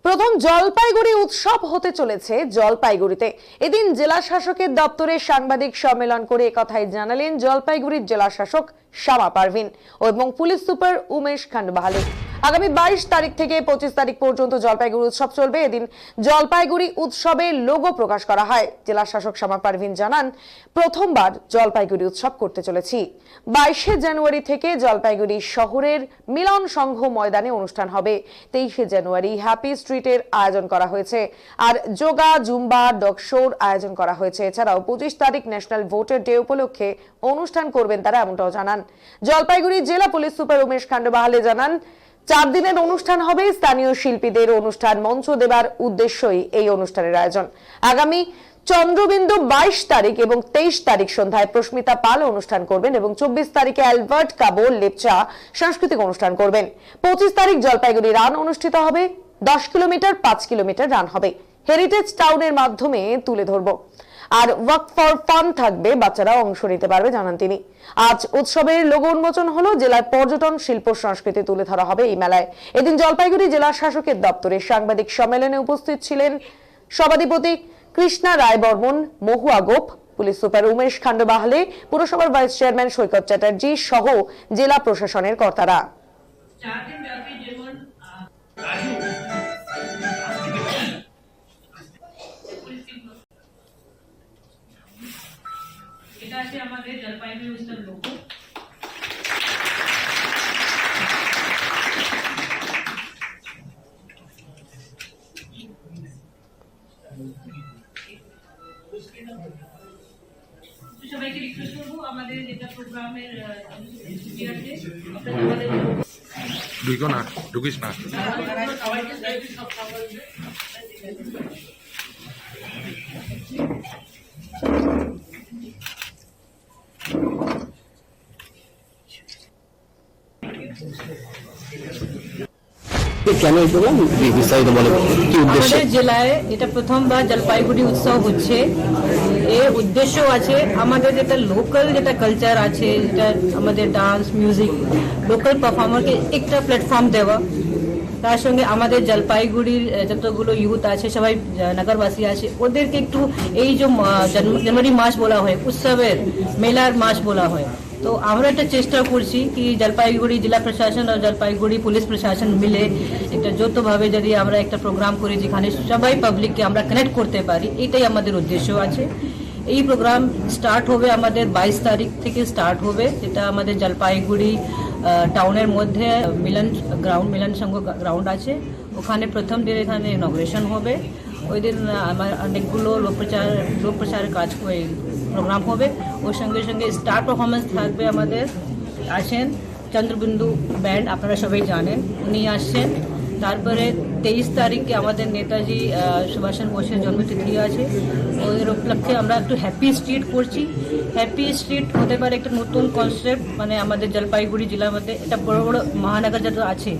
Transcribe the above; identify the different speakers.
Speaker 1: প্রথম জলপাইগুড়ি উৎসব হতে চলেছে জলপাইগুড়িতে। এদিন জেলা শাসকের দপ্তরে সাংবাদিক সম্মেলন করে একথাই জানালেন জলপাইগুড়ির জেলা শাসক শামা পারভিন এবং পুলিশ সুপার উমেশ খান্ডবাহালে। আগামী 22 তারিখ থেকে 25 তারিখ পর্যন্ত জলপাইগুড়ি উৎসব চলবে। এদিন জলপাইগুড়ি উৎসবের লোগো প্রকাশ করা হয়। জেলা শাসক শামা পারভিন জানান, প্রথমবার জলপাইগুড়ি উৎসব করতে চলেছি। 22শে জানুয়ারি থেকে জলপাইগুড়ি শহরের মিলন সংঘ ময়দানে অনুষ্ঠান হবে। 23শে জানুয়ারি হ্যাপি স্ট্রিটের আয়োজন করা হয়েছে, আর যোগা জুম্বা ডগ শোর আয়োজন করা হয়েছে। এছাড়াও 25 তারিখ ন্যাশনাল ভোটার ডে উপলক্ষে অনুষ্ঠান করবেন তারা, এমনটাও জানান জলপাইগুড়ি জেলা পুলিশ সুপার উমেশ খান্ডবাহালে। জানান, 4 দিনের অনুষ্ঠান হবে। স্থানীয় শিল্পীদের অনুষ্ঠান মঞ্চ দেবার উদ্দেশ্যই এই অনুষ্ঠানের আয়োজন। আগামী চন্দ্রবিন্দু 22 তারিখ এবং 23 তারিখ সন্ধ্যায় প্রস্মিতা পাল অনুষ্ঠান করবেন এবং 24 তারিখে অ্যালবার্ট কাবোল লেপচা সাংস্কৃতিক অনুষ্ঠান করবেন। 25 তারিখ জলপাইগুড়ি রান অনুষ্ঠিত হবে। 10 কিলোমিটার 5 কিলোমিটার রান হবে। হেরিটেজ টাউনের মাধ্যমে তুলে ধরব, আর ওয়াক ফর ফান থাকবে, বাচ্চারাও অংশ নিতে পারবে, জানান তিনি। আজ উৎসবের লোগো উন্মোচন হলো। জেলার পর্যটন শিল্প সংস্কৃতি তুলে ধরা হবে এই মেলায়। এদিন জলপাইগুড়ি জেলা শাসকের দপ্তরে সাংবাদিক সম্মেলনে উপস্থিত ছিলেন সভাধিপতি কৃষ্ণা রায় বর্মন, মহুয়া গোপ, পুলিশ সুপার উমেশ খান্ডবাহালে, পুরসভার ভাইস চেয়ারম্যান সৈকত চ্যাটার্জি সহ জেলা প্রশাসনের কর্তারা।
Speaker 2: এটা আছে আমাদের জলপাইগুড়ি উৎসব লোগো। সবাইকে রিকোয়েস্ট করবো, আমাদের যেটা প্রোগ্রামের ছুটি আছে আমাদের
Speaker 3: ঢুকো না, ঢুকিস না।
Speaker 2: আমাদের জেলায় এটা প্রথমবার জলপাইগুড়ি উৎসব হচ্ছে। এর উদ্দেশ্য আছে আমাদের যেটা লোকাল যেটা কালচার আছে, যেটা আমাদের ডান্স মিউজিক লোকাল পারফর্মারকে একটা প্ল্যাটফর্ম দেওয়া। তার সঙ্গে আমাদের জলপাইগুড়ির যতগুলো ইউথ আছে, সবাই নগরবাসী আছে, ওদেরকে একটু এই যে জানুয়ারি মাস বলা হয়, উৎসবের মেলার মাস বলা হয়। তো আমরা একটা চেষ্টা করছি কি জলপাইগুড়ি জেলা প্রশাসন আর জলপাইগুড়ি পুলিশ প্রশাসন মিলে একটা যৌথভাবে যদি আমরা একটা প্রোগ্রাম করি যেখানে সবাই পাবলিককে আমরা কানেক্ট করতে পারি, এটাই আমাদের উদ্দেশ্য আছে। এই প্রোগ্রাম স্টার্ট হবে আমাদের 22 তারিখ থেকে স্টার্ট হবে, যেটা আমাদের জলপাইগুড়ি টাউনের মধ্যে মিলন সংঘ গ্রাউন্ড আছে, ওখানে প্রথম দিন এখানে ইনগ্রেশন হবে। ওই দিন আমার অনেকগুলো লোক প্রচারের কাজ প্রোগ্রাম হবে। ওর সঙ্গে সঙ্গে স্টার পারফরমেন্স থাকবে আমাদের, আছেন চন্দ্রবিন্দু ব্যান্ড, আপনারা সবাই জানেন, উনি আসছেন। তারপরে 23 তারিখে আমাদের নেতাজি সুভাষচন্দ্র বোসের জন্মতিথি আছে, ওদের উপলক্ষে আমরা একটু হ্যাপি স্ট্রিট করছি। হ্যাপি স্ট্রিট হতে পারে একটা নতুন কনসেপ্ট, মানে আমাদের জলপাইগুড়ি জেলার মধ্যে এটা বড় বড় মহানগর যত আছে